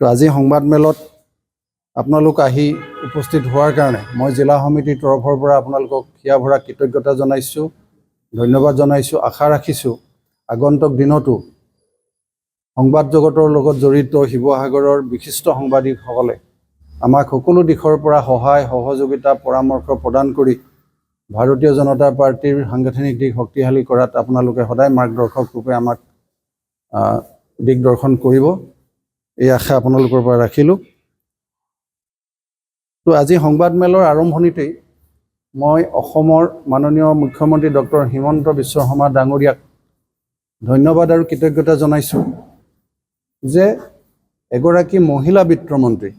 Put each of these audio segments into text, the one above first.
তো আজি সংবাদমেলত আপোনালোক আহি উপস্থিত হোৱাৰ কাৰণে মই জিলা সমিতিৰ তৰফৰ পৰা আপোনালোকক হিয়াভৰা কৃতজ্ঞতা জনাইছোঁ, ধন্যবাদ জনাইছোঁ। আশা ৰাখিছোঁ আগন্তুক দিনতো সংবাদ জগতৰ লগত জড়িত শিৱসাগৰৰ বিশিষ্ট সাংবাদিকসকলে আমাক সকলো দিশৰ পৰা সহায় সহযোগিতা পৰামৰ্শ প্ৰদান কৰি ভাৰতীয় জনতা পাৰ্টিৰ সাংগঠনিক দিশ শক্তিশালী কৰাত আপোনালোকে সদায় মাৰ্গদৰ্শক ৰূপে আমাক দিগদৰ্শন কৰিব, এই আশা আপোনালোকৰ পৰা ৰাখিলোঁ। তো আজি সংবাদমেলৰ আৰম্ভণিতেই মই অসমৰ মাননীয় মুখ্যমন্ত্ৰী ডক্টৰ হিমন্ত বিশ্ব শৰ্মা ডাঙৰীয়াক ধন্যবাদ আৰু কৃতজ্ঞতা জনাইছোঁ যে এগৰাকী মহিলা বিত্তমন্ত্ৰী,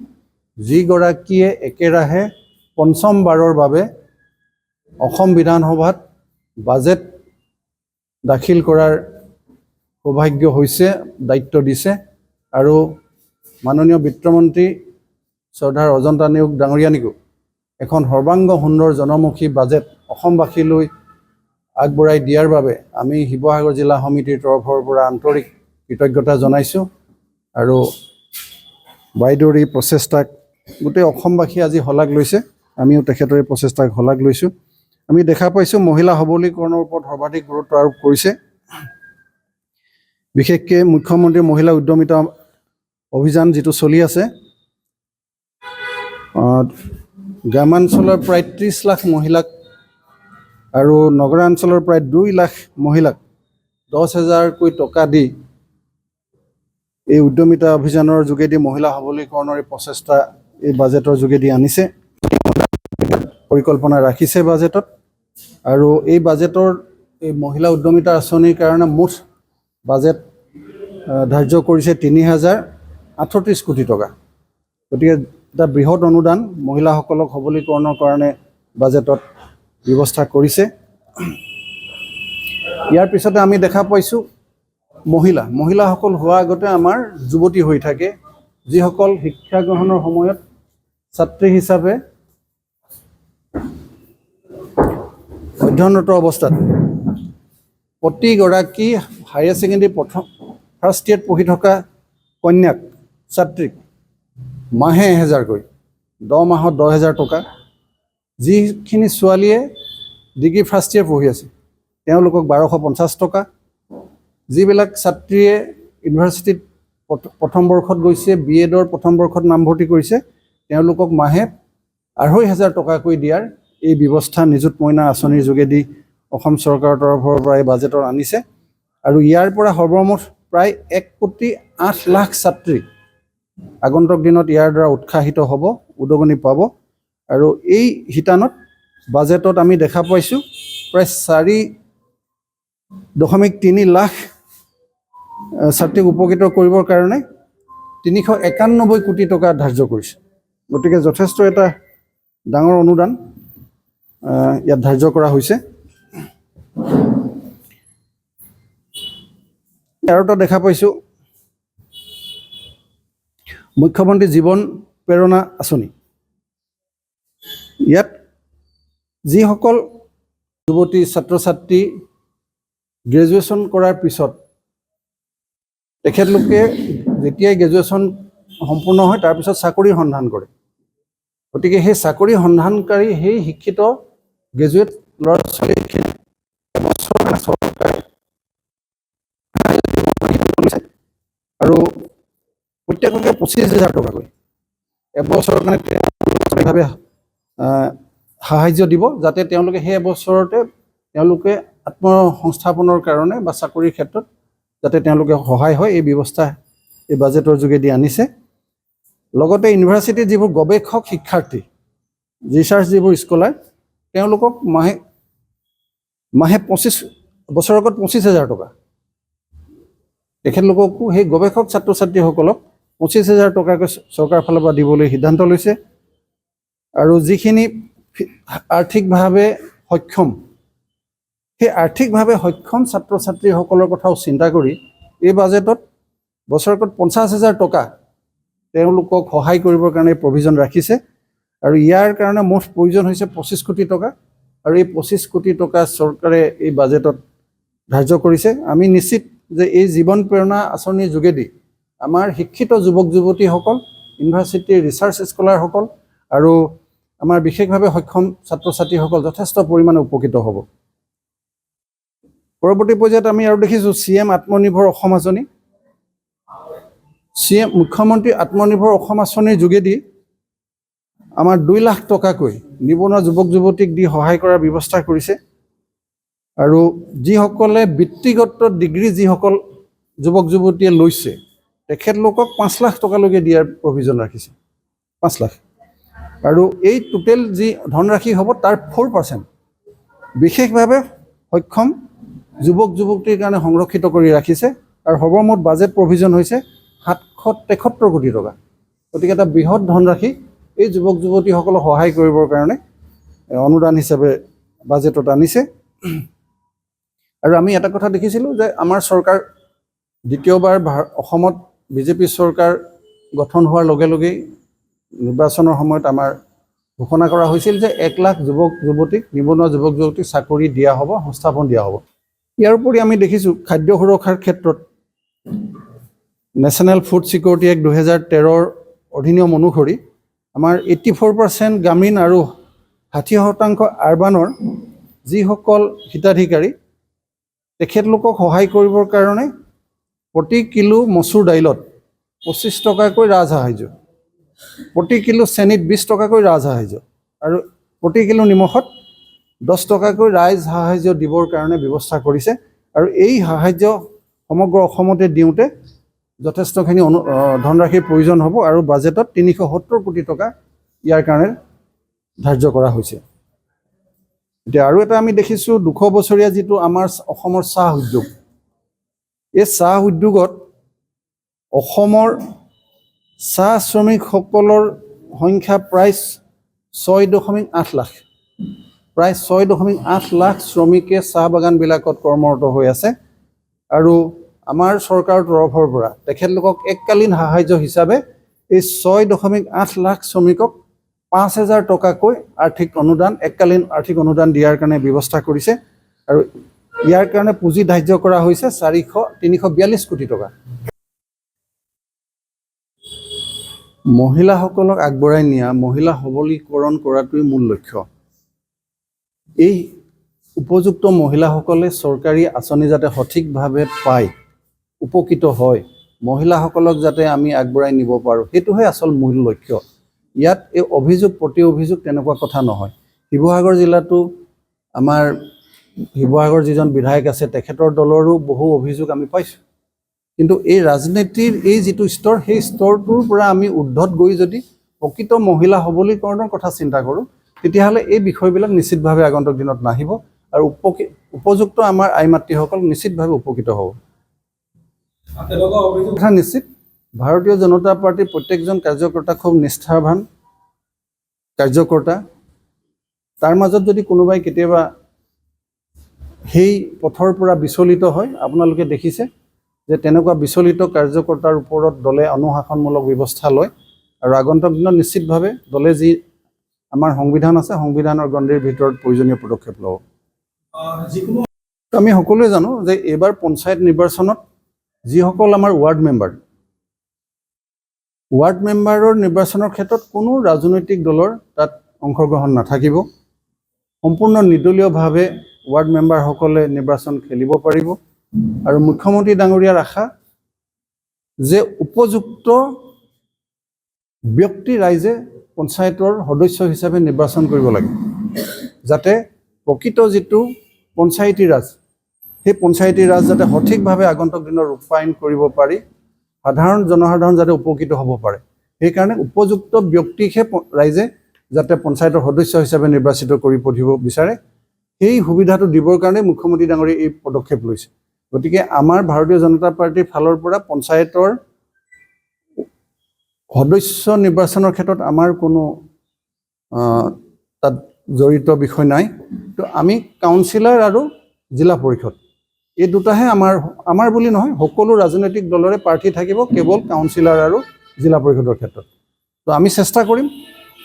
যিগৰাকীয়ে একেৰাহে পঞ্চমবাৰৰ বাবে অসম বিধানসভাত বাজেট দাখিল কৰাৰ সৌভাগ্য হৈছে, দায়িত্ব দিছে। আৰু মাননীয় বিত্তমন্ত্ৰী শ্ৰদ্ধাৰ অজন্তা নেওগ ডাঙৰীয়ানীকো এখন সৰ্বাংগ সুন্দৰ জনমুখী বাজেট অসমবাসীলৈ আগবঢ়াই দিয়াৰ বাবে আমি শিৱসাগৰ জিলা সমিতিৰ তৰফৰ পৰা আন্তৰিক কৃতজ্ঞতা জনাইছোঁ। আৰু বাইদেউৰ এই প্ৰচেষ্টাক গোটেই অসমবাসী আজি শলাগ লৈছে, আমিও তেখেতৰ এই প্ৰচেষ্টাক শলাগ লৈছোঁ। আমি দেখা পাইছোঁ মহিলা সবলীকৰণৰ ওপৰত সৰ্বাধিক গুৰুত্ব আৰোপ কৰিছে। বিশেষকৈ মুখ্যমন্ত্ৰী মহিলা উদ্যমিতা অভিযান যিটো চলি আছে, গ্ৰামাঞ্চলৰ প্ৰায় 30 লাখ মহিলাক আৰু নগৰাঞ্চলৰ প্ৰায় 2 লাখ মহিলাক 10,000কৈ টকা দি এই উদ্যমিতা অভিযানৰ যোগেদি মহিলা সবলীকৰণৰ এই প্ৰচেষ্টা এই বাজেটৰ যোগেদি আনিছে, পৰিকল্পনা ৰাখিছে বাজেটত। আৰু এই বাজেটৰ এই মহিলা উদ্যমিতা আঁচনিৰ কাৰণে মুঠ বাজেট ধাৰ্য কৰিছে 3,038 কোটি টকা। গতিকে এটা বৃহৎ অনুদান মহিলাসকলক সবলীকৰণৰ কাৰণে বাজেটত ব্যৱস্থা কৰিছে। ইয়াৰ পিছতে আমি দেখা পাইছোঁ মহিলাসকল হোৱাৰ আগতে আমাৰ যুৱতী হৈ থাকে, যিসকল শিক্ষা গ্ৰহণৰ সময়ত ছাত্ৰী হিচাপে অধ্যয়নৰত অৱস্থাত প্ৰতিগৰাকী হায়াৰ ছেকেণ্ডেৰী ফাৰ্ষ্ট ইয়েৰত পঢ়ি থকা কন্যাক ছাত্ৰীক মাহে 1,000কৈ, 10 মাহত 10,000 টকা। যিখিনি ছোৱালীয়ে ডিগ্ৰী ফাৰ্ষ্ট ইয়েৰ পঢ়ি আছে তেওঁলোকক 1,250 টকা। যিবিলাক ছাত্ৰীয়ে ইউনিভাৰ্চিটিত প্ৰথম বৰ্ষত গৈছে, BEdৰ প্ৰথম বৰ্ষত নামভৰ্তি কৰিছে, তেওঁলোকক মাহে 2,500 টকাকৈ দিয়াৰ এই ব্যৱস্থা নিযুত মইনা আঁচনিৰ যোগেদি অসম চৰকাৰৰ তৰফৰ পৰা এই বাজেটৰ আনিছে। আৰু ইয়াৰ পৰা সৰ্বমুঠ প্ৰায় 1,08 লাখ ছাত্ৰী আগন্তুক দিনত ইয়াৰ দ্বাৰা উৎসাহিত হ'ব, উদগনি পাব। আৰু এই শিতানত বাজেটত আমি দেখা পাইছোঁ প্ৰায় 4.3 লাখ ছাত্ৰীক উপকৃত কৰিবৰ কাৰণে 391 কোটি টকা ধাৰ্য কৰিছে। গতিকে যথেষ্ট এটা ডাঙৰ অনুদান ইয়াত ধাৰ্য কৰা হৈছে। আৰু এটা দেখা পাইছোঁ মুখ্যমন্ত্ৰী জীৱন প্ৰেৰণা আঁচনি। ইয়াত যিসকল যুৱতী ছাত্ৰ ছাত্ৰী গ্ৰেজুৱেশ্যন কৰাৰ পিছত তেখেতলোকে যেতিয়াই গ্ৰেজুৱেশ্যন সম্পূৰ্ণ হয় তাৰপিছত চাকৰিৰ সন্ধান কৰে। গতিকে সেই চাকৰি সন্ধানকাৰী সেই শিক্ষিত গ্ৰেজুৱেট ল'ৰা ছোৱালীখিনি চৰকাৰে আৰু প্ৰত্যেককে 25,000 টকাকৈ এবছৰৰ কাৰণে সাহাৰ্য দিব, যাতে তেওঁলোকে সেই এবছৰতে তেওঁলোকে আত্মসংস্থাপনৰ কাৰণে বা চাকৰিৰ ক্ষেত্ৰত যাতে তেওঁলোকে সহায় হয়, এই ব্যৱস্থা এই বাজেটৰ যোগেদি আনিছে। লগতে ইউনিভাৰ্চিটিৰ যিবোৰ গৱেষক শিক্ষাৰ্থী, ৰিচাৰ্চ যিবোৰ স্কলাৰ, তেওঁলোকক মাহে বছৰেকত 25,000 টকা। তেখেতলোককো সেই গৱেষক ছাত্ৰ ছাত্ৰীসকলক 25,000 টকাকৈ চৰকাৰৰ ফালৰ পৰা দিবলৈ সিদ্ধান্ত লৈছে। আৰু যিখিনি আৰ্থিকভাৱে সক্ষম, সেই আৰ্থিকভাৱে সক্ষম ছাত্ৰ ছাত্ৰীসকলৰ কথাও চিন্তা কৰি এই বাজেটত বছৰেকত 50,000 টকা তেওঁলোকক সহায় কৰিবৰ কাৰণে প্ৰভিজন ৰাখিছে। আৰু ইয়াৰ কাৰণে মুঠ প্ৰয়োজন হৈছে 25 কোটি টকা। আৰু এই 25 কোটি টকা চৰকাৰে এই বাজেটত ধাৰ্য কৰিছে। আমি নিশ্চিত যে এই জীৱন প্ৰেৰণা আঁচনিৰ যোগেদি আমাৰ শিক্ষিত যুৱক যুৱতীসকল, ইউনিভাৰ্চিটিৰ ৰিচাৰ্চ স্কলাৰসকল আৰু আমাৰ বিশেষভাৱে সক্ষম ছাত্ৰ ছাত্ৰীসকল যথেষ্ট পৰিমাণে উপকৃত হ'ব। পৰৱৰ্তী পৰ্যায়ত আমি আৰু দেখিছোঁ CM আত্মনিৰ্ভৰ অসম আঁচনি। মুখ্যমন্ত্ৰী আত্মনিৰ্ভৰ অসম আঁচনিৰ যোগেদি আমাৰ 2 লাখ টকাকৈ নিবনুৱা যুৱক যুৱতীক দি সহায় কৰাৰ ব্যৱস্থা কৰিছে। আৰু যিসকলে বৃত্তিগত ডিগ্ৰী যিসকল যুৱক যুৱতীয়ে লৈছে তেখেতলোকক 5 লাখ টকালৈকে দিয়াৰ প্ৰভিজন ৰাখিছে, 5 লাখ। আৰু এই টোটেল যি ধনৰাশি হ'ব তাৰ 4% বিশেষভাৱে সক্ষম যুৱক যুৱতীৰ কাৰণে সংৰক্ষিত কৰি ৰাখিছে। আৰু সৰ্বমুঠ বাজেট প্ৰভিজন হৈছে 773 কোটি টকা। গতিকে এটা বৃহৎ ধনৰাশি এই যুৱক যুৱতীসকলক সহায় কৰিবৰ কাৰণে অনুদান হিচাপে বাজেটত আনিছে। আৰু আমি এটা কথা দেখিছিলোঁ যে আমাৰ চৰকাৰ দ্বিতীয়বাৰ অসমত বিজেপি চৰকাৰ গঠন হোৱাৰ লগে লগেই নিৰ্বাচনৰ সময়ত আমাৰ ঘোষণা কৰা হৈছিল যে 1 লাখ যুৱক যুৱতীক, নিবনুৱা যুৱক যুৱতীক চাকৰি দিয়া হ'ব, সংস্থাপন দিয়া হ'ব। ইয়াৰ উপৰি আমি দেখিছোঁ খাদ্য সুৰক্ষাৰ ক্ষেত্ৰত নেশ্যনেল ফুড ছিকিউৰিটি এক্ট 2013 অধিনিয়ম অনুসৰি আমাৰ 84% গ্ৰামীণ আৰু 60% আৰবানৰ যিসকল হিতাধিকাৰী তেখেতলোকক সহায় কৰিবৰ কাৰণে প্ৰতি কিলো মচুৰ দাইলত 25 টকাকৈ ৰাজসাহাৰ্য, প্ৰতি কিলো চেনিত 20 টকাকৈ ৰাজসাহাৰ্য আৰু প্ৰতি কিলো নিমখত 10 টকাকৈ ৰাইজ সাহাৰ্য দিবৰ কাৰণে ব্যৱস্থা কৰিছে। আৰু এই সাহাৰ্য সমগ্ৰ অসমতে দিওঁতে যথেষ্টখিনি ধনৰাশিৰ প্ৰয়োজন হ'ব আৰু বাজেটত 370 কোটি টকা ইয়াৰ কাৰণে ধাৰ্য কৰা হৈছে। এতিয়া আৰু এটা আমি দেখিছোঁ 200 বছৰীয়া যিটো আমাৰ অসমৰ চাহ উদ্যোগ, এই চাহ উদ্যোগত অসমৰ চাহ শ্ৰমিকসকলৰ সংখ্যা প্ৰায় 6.8 লাখ, প্ৰায় 6.8 লাখ শ্ৰমিকে চাহ বাগানবিলাকত কৰ্মৰত হৈ আছে। আৰু আমাৰ চৰকাৰৰ তৰফৰ পৰা তেখেতলোকক এককালীন সাহাৰ্য হিচাপে এই 6.8 লাখ শ্ৰমিকক 5,000 টকাকৈ আৰ্থিক অনুদান, এককালীন আৰ্থিক অনুদান দিয়াৰ কাৰণে ব্যৱস্থা কৰিছে। আৰু ইয়াৰ কাৰণে পুঁজি ধাৰ্য কৰা হৈছে 342 কোটি টকা। মহিলাসকলক আগবঢ়াই নিয়া, মহিলা সবলীকৰণ কৰাটোৱেই মূল লক্ষ্য। এই উপযুক্ত মহিলাসকলে চৰকাৰী আঁচনি যাতে সঠিকভাৱে পায়, উপকৃত হয়, মহিলাসকলক যাতে আমি আগবঢ়াই নিব পাৰোঁ, সেইটোহে আচল মূল লক্ষ্য। ইয়াত এই অভিযোগ প্ৰতি অভিযোগ তেনেকুৱা কথা নহয়। শিৱসাগৰ জিলাতো আমাৰ শিৱসাগৰ যিজন বিধায়ক আছে তেখেতৰ দলৰো বহু অভিযোগ আমি পাইছোঁ। কিন্তু এই ৰাজনীতিৰ এই যিটো স্তৰ, সেই স্তৰটোৰ পৰা আমি ঊৰ্ধত গৈ যদি প্ৰকৃত মহিলা সবলীকৰণৰ কথা চিন্তা কৰোঁ তেতিয়াহ'লে এই বিষয়বিলাক নিশ্চিতভাৱে আগন্তুক দিনত নাহিব আৰু উপযুক্ত আমাৰ আই মাতৃসকল নিশ্চিতভাৱে উপকৃত হ'ব। কথা নিশ্চিত, ভাৰতীয় জনতা পাৰ্টীৰ প্ৰত্যেকজন কাৰ্যকৰ্তা খুব নিষ্ঠাৱান কাৰ্যকৰ্তা। তাৰ মাজত যদি কোনোবাই কেতিয়াবা সেই পথৰ পৰা বিচলিত হয়, আপোনালোকে দেখিছে যে তেনেকুৱা বিচলিত কাৰ্যকৰ্তাৰ ওপৰত দলে অনুশাসনমূলক ব্যৱস্থা লয়। আৰু আগন্তুক দিনত নিশ্চিতভাৱে দলে যি আমাৰ সংবিধান আছে, সংবিধানৰ গণ্ডিৰ ভিতৰত প্ৰয়োজনীয় পদক্ষেপ ল'ব। আমি সকলোৱে জানো যে এইবাৰ পঞ্চায়ত নিৰ্বাচনত যিসকল আমাৰ ৱাৰ্ড মেম্বাৰৰ নিৰ্বাচনৰ ক্ষেত্ৰত কোনো ৰাজনৈতিক দলৰ তাত অংশগ্ৰহণ নাথাকিব। সম্পূৰ্ণ নিৰ্দলীয়ভাৱে ৱাৰ্ড মেম্বাৰসকলে নিৰ্বাচন খেলিব পাৰিব। আৰু মুখ্যমন্ত্ৰী ডাঙৰীয়াৰ আশা যে উপযুক্ত ব্যক্তি ৰাইজে পঞ্চায়তৰ সদস্য হিচাপে নিৰ্বাচন কৰিব লাগে, যাতে প্ৰকৃত যিটো পঞ্চায়তী ৰাজ, সেই পঞ্চায়তী ৰাজ যাতে সঠিকভাৱে আগন্তুক দিনত ৰূপায়ণ কৰিব পাৰি, জনসাধাৰণ যাতে উপকৃত হ'ব পাৰে। সেইকাৰণে উপযুক্ত ব্যক্তিকহে ৰাইজে যাতে পঞ্চায়তৰ সদস্য হিচাপে নিৰ্বাচিত কৰি পঠিয়াব বিচাৰে, সেই সুবিধাটো দিবৰ কাৰণে মুখ্যমন্ত্ৰী ডাঙৰীয়াই এই পদক্ষেপ লৈছে। গতিকে আমাৰ ভাৰতীয় জনতা পাৰ্টীৰ ফালৰ পৰা পঞ্চায়তৰ সদস্য নিৰ্বাচনৰ ক্ষেত্ৰত আমাৰ কোনো তাত জড়িত বিষয় নাই। তো আমি কাউন্সিলৰ আৰু জিলা পৰিষদ এই দুটাহে আমাৰ বুলি নহয়, সকলো ৰাজনৈতিক দলৰে প্ৰাৰ্থী থাকিব কেৱল কাউন্সিলৰ আৰু জিলা পৰিষদৰ ক্ষেত্ৰত। তো আমি চেষ্টা কৰিম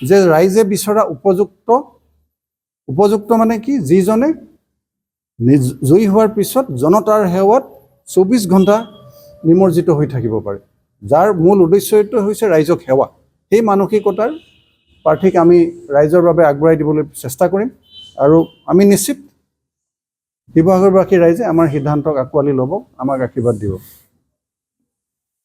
যে ৰাইজে বিচৰা উপযুক্ত মানে কি, যিজনে জয়ী হোৱাৰ পিছত জনতাৰ সেৱাত 24 ঘণ্টা নিমজ্জিত হৈ থাকিব পাৰে। যাৰ মূল উদ্দেশ্যটো হৈছে ৰাইজক সেৱা, সেই মানসিকতাৰ প্ৰাৰ্থীক আমি ৰাইজৰ বাবে আগবঢ়াই দিবলৈ চেষ্টা কৰিম আৰু আমি নিশ্চিত শিৱসাগৰবাসী ৰাইজে আমাৰ সিদ্ধান্তক আঁকোৱালি ল'ব, আমাক আশীৰ্বাদ দিব।